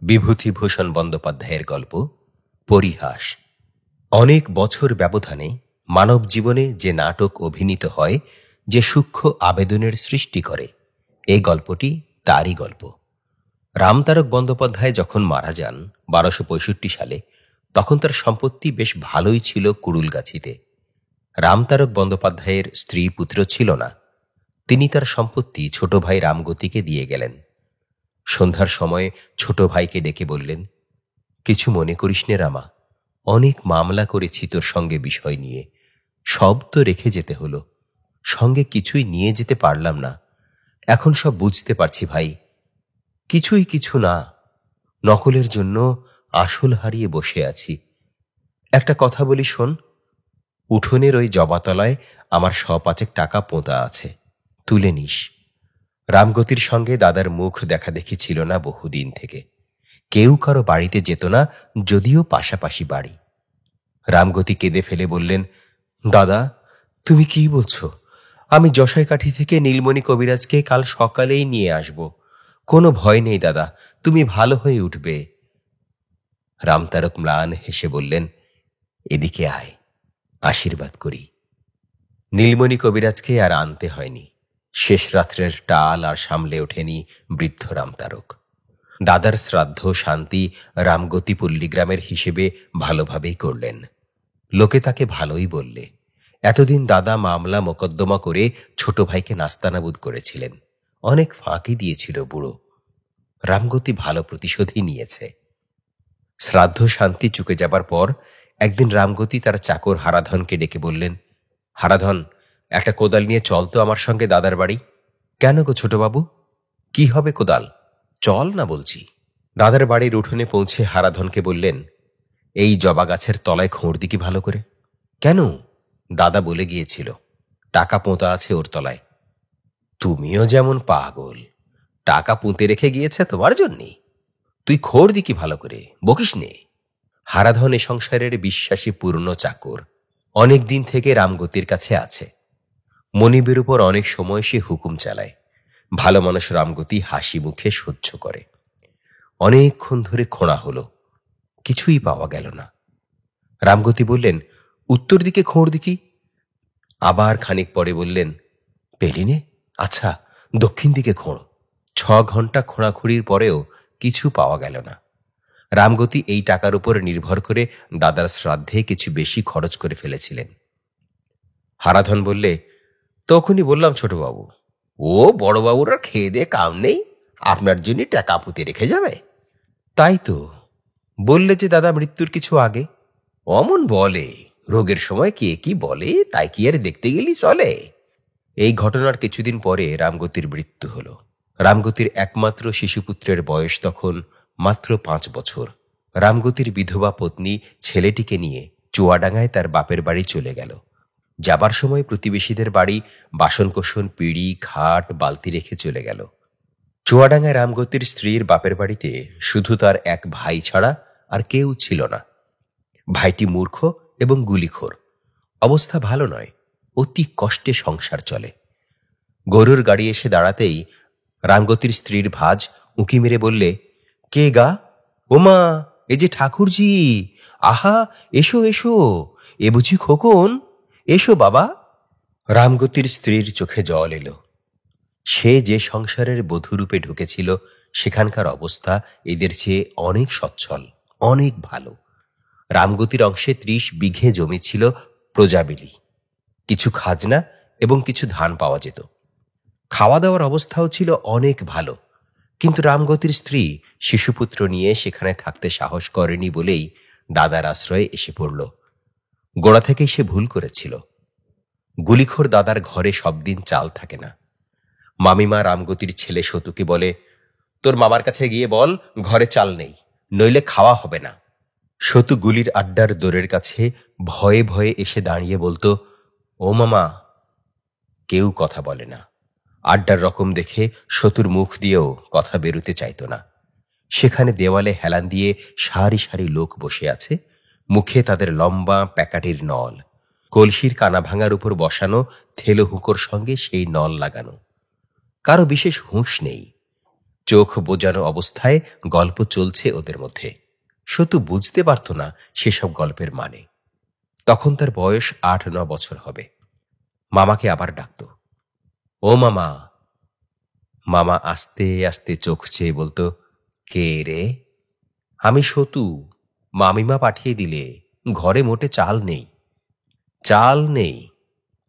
বিভূতিভূষণ বন্দ্যোপাধ্যায়ের গল্প পরিহাস। অনেক বছর ব্যবধানে মানব জীবনে যে নাটক অভিনীত হয়, যে সূক্ষ্ম আবেদনের সৃষ্টি করে, এই গল্পটি তারই গল্প। রামতারক বন্দ্যোপাধ্যায় যখন মারা যান 1265 সালে, তখন তার সম্পত্তি বেশ ভালোই ছিল কুড়ুলগাছিতে। রামতারক বন্দ্যোপাধ্যায়ের স্ত্রী পুত্র ছিল না। তিনি তার সম্পত্তি ছোট ভাই রামগতিকে দিয়ে গেলেন। সন্ধ্যার সময় ছোট ভাইকে ডেকে বললেন, কিছু মনে করিস নে রামা, অনেক মামলা করেছি তোর সঙ্গে বিষয় নিয়ে, সব তো রেখে যেতে হলো, সঙ্গে কিছুই নিয়ে যেতে পারলাম না। এখন সব বুঝতে পারছি ভাই, কিছুই কিছু না, নকলের জন্য আসল হারিয়ে বসে আছি। একটা কথা বলি শোন, উঠোনের ওই জবাতলায় আমার 100-5 টাকা পোঁতা আছে, তুলে নিস। রামগতির সঙ্গে দাদার মুখ দেখা দেখি ছিল না বহুদিন থেকে। কেউ কারো বাড়িতে যেত না, যদিও পাশাপাশি বাড়ি। রামগতি কেঁদে ফেলে বললেন, দাদা তুমি কি বলছো? আমি যশাইকাঠি থেকে নীলমণি কবিরাজকে কাল সকালেই নিয়ে আসব। কোনো ভয় নেই দাদা, তুমি ভালো হয়ে উঠবে। রামতারক ম্লান হেসে বললেন, এদিকে আয়, আশীর্বাদ করি। নীলমণি কবিরাজকে আর আনতে হয়নি। শেষ রাত্রের টাল আর সামলে ওঠেনি বৃদ্ধ রামতারক। দাদার শ্রাদ্ধ শান্তি রামগতি পল্লীগ্রামের হিসেবে ভালোভাবেই করলেন। লোকে তাকে ভালোই বললে। এতদিন দাদা মামলা মোকদ্দমা করে ছোট ভাইকে নাস্তানাবুদ করেছিলেন, অনেক ফাঁকি দিয়েছিল বুড়ো। রামগতি ভালো প্রতিশোধই নিয়েছে। শ্রাদ্ধ শান্তি চুকে যাবার পর একদিন রামগতি তার চাকর হারাধনকে ডেকে বললেন, হারাধন, একটা কোদাল নিয়ে চল তো আমার সঙ্গে দাদার বাড়ি। কেন গো ছোটবাবু, কি হবে কোদাল? চল না বলছি। দাদার বাড়ির উঠোনে পৌঁছে হারাধনকে বললেন, এই জবা গাছের তলায় খোঁড় দিকি ভালো করে। কেন? দাদা বলে গিয়েছিল, টাকা পোঁতা আছে ওর তলায়। তুমিও যেমন পাগল, টাকা পুঁতে রেখে গিয়েছে তোমার জন্যে, তুই খোঁড় দিকি ভালো করে, বকিস নে। হারাধন এ সংসারের বিশ্বাসী পুরনো চাকর, অনেক দিন থেকে রামগতির কাছে আছে। মনিবের উপর অনেক সময় সে হুকুম চালায়। ভালো মানুষ রামগতি হাসি মুখে সহ্য করে। অনেকক্ষণ ধরে খোঁড়া হলো, কিছুই পাওয়া গেল না। রামগতি বললেন, উত্তর দিকে খোঁড় দিকি। আবার খানিক পরে বললেন, পেলিনে? আচ্ছা, দক্ষিণ দিকে খোঁড়। 6 ঘন্টা খোঁড়াখুড়ির পরেও কিছু পাওয়া গেল না। রামগতি এই টাকার উপর নির্ভর করে দাদার শ্রাদ্ধে কিছু বেশি খরচ করে ফেলেছিলেন। হারাধন বললে, তখনই বললাম ছোটবাবু, ও বড়বাবুর আর খেয়ে দিয়ে কাম নেই, আপনার জন্য টাকা পুঁতে রেখে যাবে। তাই তো বললে যে দাদা মৃত্যুর কিছু আগে। অমন বলে, রোগের সময় কে কি বলে তাই কি আর দেখতে গেলি চলে। এই ঘটনার কিছুদিন পরে রামগতির মৃত্যু হল। রামগতির একমাত্র শিশুপুত্রের বয়স তখন মাত্র 5 বছর। রামগতির বিধবা পত্নী ছেলেটিকে নিয়ে চুয়াডাঙ্গায় তার বাপের বাড়ি চলে গেল। যাবার সময় প্রতিবেশীদের বাড়ি বাসনকোসন, পিঁড়ি, খাট, বালতি রেখে চলে গেল। চুয়াডাঙ্গায় রামগতির স্ত্রীর বাপের বাড়িতে শুধু তার এক ভাই ছাড়া আর কেউ ছিল না। ভাইটি মূর্খ এবং গুলিখোর, অবস্থা ভালো নয়, অতি কষ্টে সংসার চলে। গরুর গাড়ি এসে দাঁড়াতেই রামগতির স্ত্রীর ভাজ উঁকি মেরে বললে, কে গা? ওমা, এ যে ঠাকুরজি, আহা, এসো এসো, এ বুঝি খোকন, এসো বাবা। রামগতির স্ত্রীর চোখে জল এলো। সে যে সংসারের বধূরূপে ঢুকেছিল সেখানকার অবস্থা এদের চেয়ে অনেক সচ্ছল, অনেক ভালো। রামগতির অংশে 30 বিঘে জমি ছিল প্রজাবিলি, কিছু খাজনা এবং কিছু ধান পাওয়া যেত। খাওয়া দাওয়ার অবস্থাও ছিল অনেক ভালো। কিন্তু রামগতির স্ত্রী শিশুপুত্র নিয়ে সেখানে থাকতে সাহস করেনি বলেই দাদার আশ্রয়ে এসে পড়ল। গোড়া থেকেই সে ভুল করেছিল। গুলিখোর দাদার ঘরে সব দিন চাল থাকে না। মামিমা রামগতির ছেলে সতুকে বলে, তোর মামার কাছে গিয়ে বল ঘরে চাল নেই, নইলে খাওয়া হবে না। সতু গুলির আড্ডার দোরের কাছে ভয়ে ভয়ে এসে দাঁড়িয়ে বলতো, ও মামা। কেউ কথা বলে না। আড্ডার রকম দেখে সতুর মুখ দিয়েও কথা বেরুতে চাইত না। সেখানে দেওয়ালে হেলান দিয়ে সারি সারি লোক বসে আছে, মুখে তাদের লম্বা প্যাকাটির নল, কলসির কানা ভাঙার উপর বসানো থেলো হুঁকোর সঙ্গে সেই নল লাগানো। কারো বিশেষ হুঁশ নেই। চোখ বোজানো অবস্থায় গল্প চলছে ওদের মধ্যে। সতু বুঝতে পারত না সেসব গল্পের মানে। তখন তার বয়স ৮-৯ বছর হবে। মামাকে আবার ডাকত, ও মামা। মামা আস্তে আস্তে চোখ চেয়ে বলতো, কে রে? আমি সতু, মামিমা পাঠিয়ে দিলে, ঘরে মোটে চাল নেই। চাল নেই?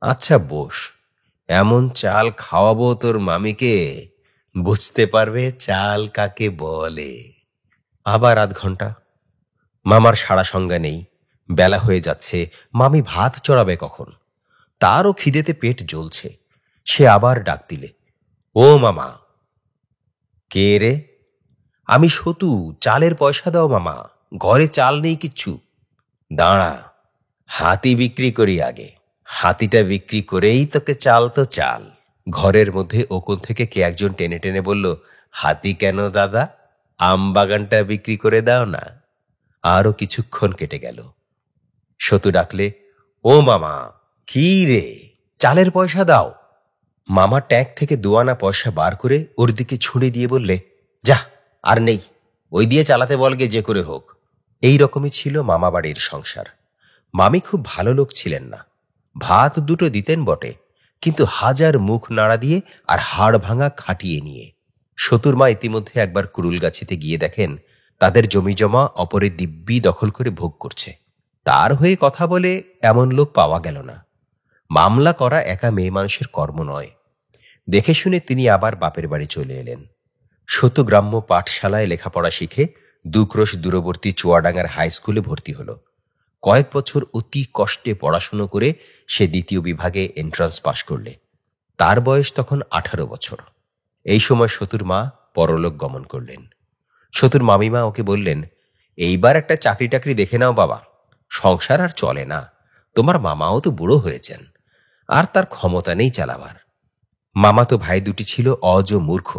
আচ্ছা বস, এমন চাল খাওয়াবো তোর মামিকে, বুঝতে পারবে চাল কাকে বলে। আবার আধ ঘন্টা। মামার সাড়া সংজ্ঞা নেই। বেলা হয়ে যাচ্ছে, মামি ভাত চড়াবে কখন? তারও খিদেতে পেট জ্বলছে। সে আবার ডাক দিলে, ও মামা। কে রে? আমি সতু, চালের পয়সা দাও মামা, ঘরে চাল নেই কিচ্ছু। দাঁড়া, হাতি বিক্রি করি আগে, হাতিটা বিক্রি করেই তোকে চাল তো চাল। ঘরের মধ্যে ওকন থেকে কে একজন টেনে টেনে বলল, হাতি কেন দাদা, আম বাগানটা বিক্রি করে দাও না। আরো কিছুক্ষণ কেটে গেল। সতু ডাকলে, ও মামা। কি রে? চালের পয়সা দাও। মামা ট্যাঙ্ক থেকে 2 আনা পয়সা বার করে ওর দিকে ছুঁড়ে দিয়ে বললে, যা, আর নেই, ওই দিয়ে চালাতে বলগে যে করে হোক। এই রকমই ছিল মামা বাড়ির সংসার। মামি খুব ভালো লোক ছিলেন না। ভাত দুটো দিতেন বটে, কিন্তু হাজার মুখ নাড়া দিয়ে আর হাড় ভাঙা খাটিয়ে নিয়ে। সতুর মা ইতিমধ্যে একবার কুরুলগাছিতে গিয়ে দেখেন তাদের জমিজমা অপরের দিব্যি দখল করে ভোগ করছে। তার হয়ে কথা বলে এমন লোক পাওয়া গেল না। মামলা করা একা মেয়ে মানুষের কর্ম নয়। দেখে শুনে তিনি আবার বাপের বাড়ি চলে এলেন। সতু গ্রাম্য পাঠশালায় লেখাপড়া শিখে 2 ক্রোশ দূরবর্তী চুয়াডাঙ্গার হাই স্কুলে ভর্তি হল। কয়েক বছর অতি কষ্টে পড়াশুনো করে সে 2য় বিভাগে এন্ট্রান্স পাশ করলে। তার বয়স তখন 18 বছর। এই সময় সতুর মা পরলোক গমন করলেন। সতুর মামিমা ওকে বললেন, এইবার একটা চাকরি টাকরি দেখে নাও বাবা, সংসার আর চলে না। তোমার মামাও তো বুড়ো হয়েছেন, আর তার ক্ষমতা নেই চালাবার। মামাতো ভাই দুটি ছিল অজ মূর্খ,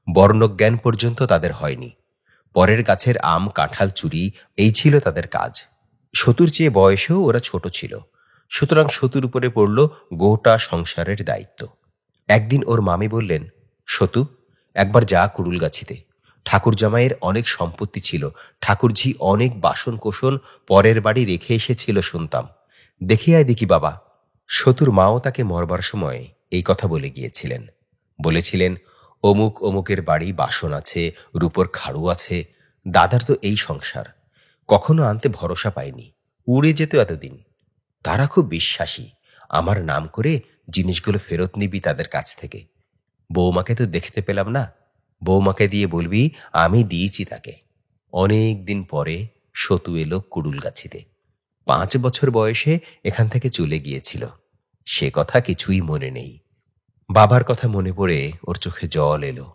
বর্ণজ্ঞান পর্যন্ত তাদের হয়নি। পরের গাছের আম কাঁঠাল চুরি, এই ছিল তাদের কাজ। সতুর চেয়ে বয়সেও ওরা ছোট ছিল, সুতরাং সতুর উপরে পড়ল গোটা সংসারের দায়িত্ব। একদিন ওর মামি বললেন, সতু, একবার যা কুরুলগাছিতে। ঠাকুর জামাইয়ের অনেক সম্পত্তি ছিল, ঠাকুরঝি অনেক বাসন কোষণ পরের বাড়ি রেখে এসেছিল শুনতাম, দেখে আয় দেখি বাবা। সতুর মাও তাকে মরবার সময় এই কথা বলে গিয়েছিলেন। বলেছিলেন, অমুক অমুকের বাড়ি বাসন আছে, রূপোর খাড়ু আছে। দাদার তো এই সংসার, কখনো আনতে ভরসা পায়নি, উড়ে যেত এতদিন। তারা খুব বিশ্বাসী, আমার নাম করে জিনিসগুলো ফেরত নিবি তাদের কাছ থেকে। বৌমাকে তো দেখতে পেলাম না, বৌমাকে দিয়ে বলবি আমি দিয়েছি তাকে। অনেক দিন পরে সতু এলো কুড়ুলগাছিতে। 5 বছর বয়সে এখান থেকে চলে গিয়েছিল। সে কথা কিছুই মনে নেই। বাবার কথা মনে পড়ে ওর চোখে জল এলো।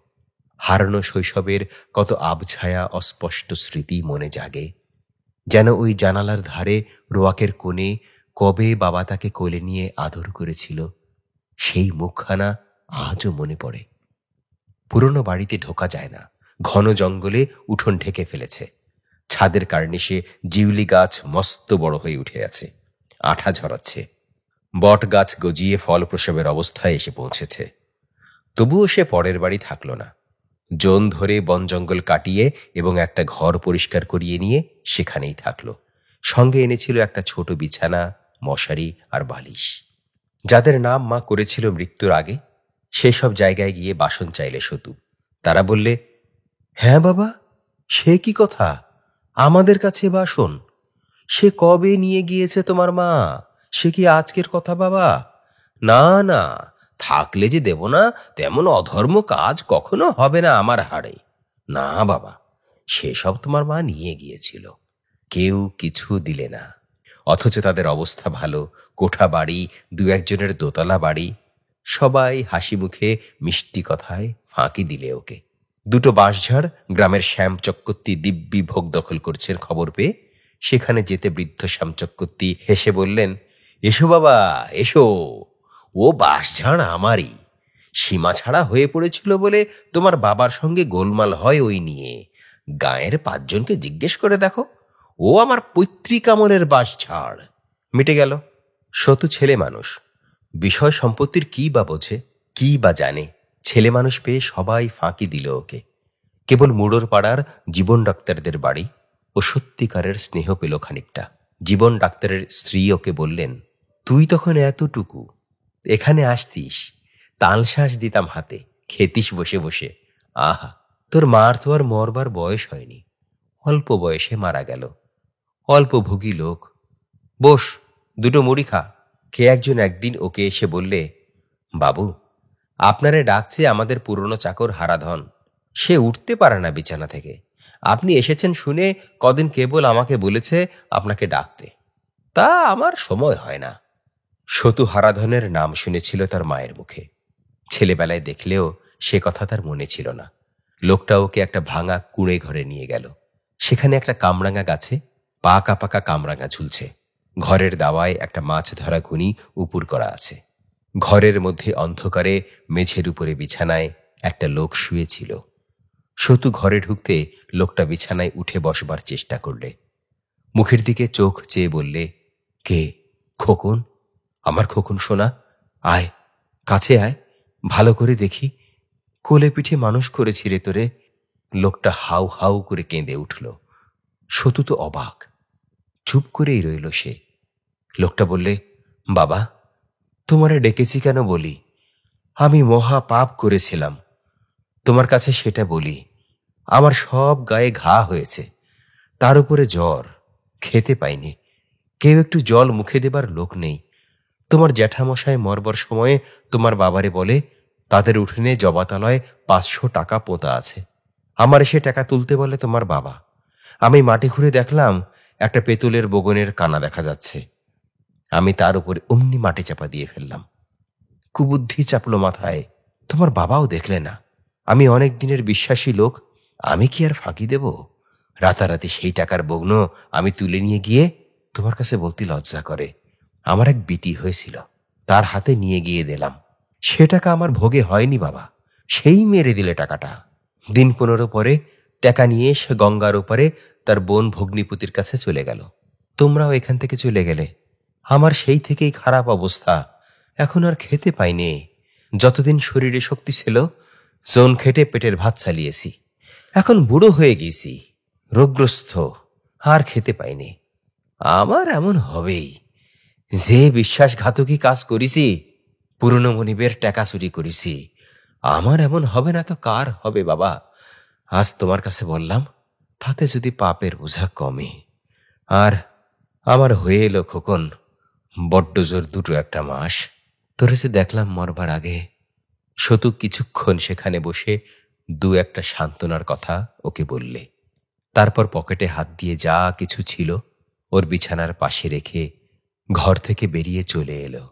হারানো শৈশবের কত আবছায়া অস্পষ্ট স্মৃতি মনে জাগে। যেন ওই জানালার ধারে রোয়াকের কোণে কবে বাবা তাকে কোলে নিয়ে আদর করেছিল, সেই মুখখানা আজও মনে পড়ে। পুরনো বাড়িতে ঢোকা যায় না, ঘন জঙ্গলে উঠোন ঢেকে ফেলেছে। ছাদের কার্নিশে জিউলি গাছ মস্ত বড় হয়ে উঠে আছে, আঠা ঝরাচ্ছে। বট গাছ গজিয়ে ফল প্রসবের অবস্থায় এসে পৌঁছেছে। তবুও সে পরের বাড়ি থাকল না। জন ধরে বন জঙ্গল কাটিয়ে এবং একটা ঘর পরিষ্কার করিয়ে নিয়ে সেখানেই থাকল। সঙ্গে এনেছিল একটা ছোট বিছানা, মশারি আর বালিশ। যাদের নাম মা করেছিল মৃত্যুর আগে, সেসব জায়গায় গিয়ে বাসন চাইলে সতু। তারা বললে, হ্যাঁ বাবা, সে কি কথা, আমাদের কাছে বাসন? সে কবে নিয়ে গিয়েছে তোমার মা? সে কি আজকের কথা বাবা? না না, থাকলে যে দেব না, তেমন অধর্ম কাজ কখনো হবে না আমার হাড়ে। না বাবা, সেসব তোমার মা নিয়ে গিয়েছিল। কেউ কিছু দিলে না। অথচ তাদের অবস্থা ভালো, কোঠা বাড়ি, 2-1 জনের দোতলা বাড়ি। সবাই হাসি মুখে মিষ্টি কথায় ফাঁকি দিলে ওকে। 2টো বাঁশঝাড় গ্রামের শ্যাম চক্রবর্তী দিব্যি ভোগ দখল করছেন খবর পেয়ে সেখানে যেতে বৃদ্ধ শ্যাম চক্রবর্তী হেসে বললেন, এসো বাবা এসো, ও বাঁশঝাড় আমারই। সীমা ছাড়া হয়ে পড়েছিল বলে তোমার বাবার সঙ্গে গোলমাল হয় ওই নিয়ে। গাঁয়ের 5 জনকে জিজ্ঞেস করে দেখো, ও আমার পৈতৃক আমলের বাঁশঝাড়। মিটে গেল। সতু ছেলে মানুষ, বিষয় সম্পত্তির কি বা বোঝে, কি বা জানে? ছেলে মানুষ পেয়ে সবাই ফাঁকি দিল ওকে। কেবল মুড়োর পাড়ার জীবন ডাক্তারদের বাড়ি ও সত্যিকারের স্নেহ পেল খানিকটা। জীবন ডাক্তারের স্ত্রী ওকে বললেন, তুই তখন এতটুকু, এখানে আসতিস, তালশ্বাস দিতাম হাতে, খেতিস বসে বসে। আহা, তোর মার তো আর মরবার বয়স হয়নি, অল্প বয়সে মারা গেল। অল্প ভোগী লোক, বস, দুটো মুড়ি খা। কে একজন একদিন ওকে এসে বললে, বাবু, আপনারে ডাকছে আমাদের পুরনো চাকর হারাধন। সে উঠতে পারে না বিছানা থেকে। আপনি এসেছেন শুনে কদিন কেবল আমাকে বলেছে আপনাকে ডাকতে। তা আমার সময় হয় না। সতু হারাধনের নাম শুনেছিল তার মায়ের মুখে। ছেলেবেলায় দেখলেও সে কথা তার মনে ছিল না। লোকটা ওকে একটা ভাঙা কুঁড়ে ঘরে নিয়ে গেল। সেখানে একটা কামরাঙা গাছে পাকা পাকা কামরাঙা ঝুলছে। ঘরের দাওয়ায় একটা মাছ ধরা ঘুনি উপুর করা আছে। ঘরের মধ্যে অন্ধকারে মেঝের উপরে বিছানায় একটা লোক শুয়েছিল। সতু ঘরে ঢুকতে লোকটা বিছানায় উঠে বসবার চেষ্টা করলে। মুখের দিকে চোখ চেয়ে বললে, কে? খোকন, আমার খোকন সোনা, আয়, কাছে আয়, ভালো করে দেখি, কোলে পিঠে মানুষ করেছি রে তোরে। লোকটা হাউ হাউ করে কেঁদে উঠল। সতু তো অবাক, চুপ করেই রইল সে। লোকটা বললে, বাবা, তোমারে ডেকেছি কেন বলি? আমি মহা পাপ করেছিলাম, তোমার কাছে সেটা বলি। আমার সব গায়ে ঘা হয়েছে, তার উপরে জ্বর, খেতে পাইনি, কেউ একটু জল মুখে দেবার লোক নেই। তোমার জ্যাঠামশায় মরবার সময়ে তোমার বাবারে বলে তাদের উঠোনে জবাতলায় 500 টাকা পোঁতা আছে। আমার এসে টাকা তুলতে বলে তোমার বাবা। আমি মাটি খুঁড়ে দেখলাম একটা পেতলের বগনের কানা দেখা যাচ্ছে। আমি তার উপরে অমনি মাটি চাপা দিয়ে ফেললাম। কুবুদ্ধি চাপলো মাথায়। তোমার বাবাও দেখলে না। আমি অনেক দিনের বিশ্বাসী লোক, আমি কি আর ফাঁকি দেব? রাতারাতি সেই টাকার বগ্ন আমি তুলে নিয়ে গিয়ে, তোমার কাছে বলতে লজ্জা করে, আমার এক বিটি হয়েছিল, তার হাতে নিয়ে গিয়ে দিলাম। সে টাকা আমার ভোগে হয়নি বাবা, সেই মেরে দিলে টাকাটা। দিন 15 পরে টাকা নিয়ে সে গঙ্গার ওপারে তার বোন ভগ্নিপতির কাছে চলে গেল। তোমরাও এখান থেকে চলে গেলে। আমার সেই থেকেই খারাপ অবস্থা, এখন আর খেতে পাইনি। যতদিন শরীরে শক্তি ছিল জোন খেটে পেটের ভাত চালিয়েছি। এখন বুড়ো হয়ে গেছি, রোগগ্রস্ত, আর খেতে পাইনি। আমার এমন হবেই। যে বিশ্বাসঘাতকী কাজ করেছি, পুরনো মনিবের টাকা চুরি করেছি, আমার এমন হবে না তো কার হবে বাবা? আজ তোমার কাছে বললাম, তাতে যদি পাপের বোঝা কমে। আর আমার হয়ে এলো খোকন, বড্ড জোর 2-1 মাস। তোরে যে দেখলাম মরবার আগে। সতু কিছুক্ষণ সেখানে বসে 2-1 সান্ত্বনার কথা ওকে বললে। তারপর পকেটে হাত দিয়ে যা কিছু ছিল ওর বিছানার পাশে রেখে ঘর থেকে বেরিয়ে চলে এলো।